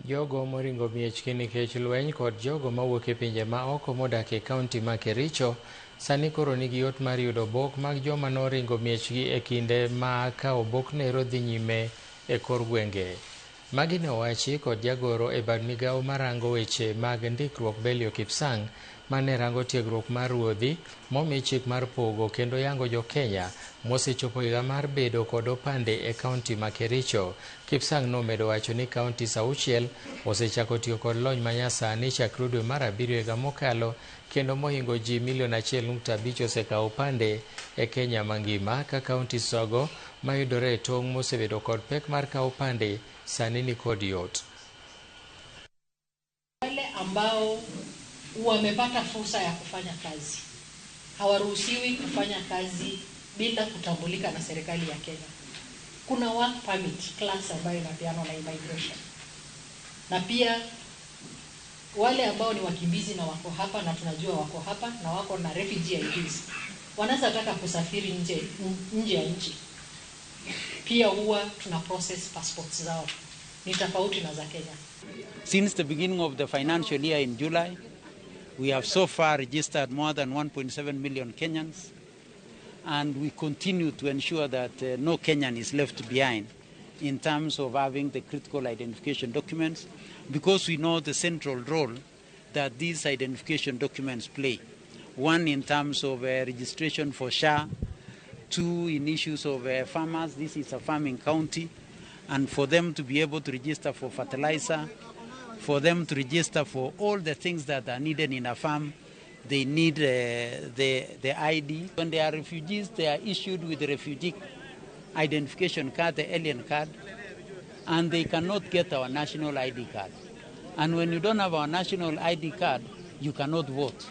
Jogo moringo miechgi nikech lweny kod jogo mawuok e pinje ma oko modak e kaunti ma Kericho sani koro nigi yot mar yudo obok mag joma noringo miechgi e kinde ma ka obok nero dhi nyime e kor gwenge. Magi ne owachi kod jagoro e bad migawo marango weche mag ndikruok Belio Kipsang mane rango tiegruok mar ruodhi momi chik mar pogo kendo yango jo-Kenya mosechopo higa mar bedo kod opande e kaunti ma Kericho. Kipsang nomedo wacho ni kauntis 6 osechako tiyo kod lony manyasani chakre dwe mar 7 higa mokalo kendo mohingo ji 1.5 osekawo opande e Kenya mangima ka kauntis go mayudore e tong' mosebedo kod pek mar kawo opande sani ni kod yot. Wale ambao wamepata fursa ya kufanya kazi hawaruhusiwi kufanya kazi bila kutambulika na serikali ya Kenya. Kuna work permit class ambayo inapeanwa na immigration. Na pia wale ambao ni wakimbizi na wako hapa na tunajua wako hapa na wako na refugee IDs, wanaweza taka kusafiri nje ya nchi. Pia huwa tuna process passports zao. Ni tofauti na za Kenya. Since the beginning of the financial year in July, we have so far registered more than 1.7 million Kenyans, and we continue to ensure that no Kenyan is left behind in terms of having the critical identification documents, because we know the central role that these identification documents play. One, in terms of registration for SHA, two, in issues of farmers. This is a farming county, and for them to be able to register for fertilizer, for them to register for all the things that are needed in a farm, they need the ID. When they are refugees, they are issued with the refugee identification card, the alien card, and they cannot get our national ID card. And when you don't have our national ID card, you cannot vote.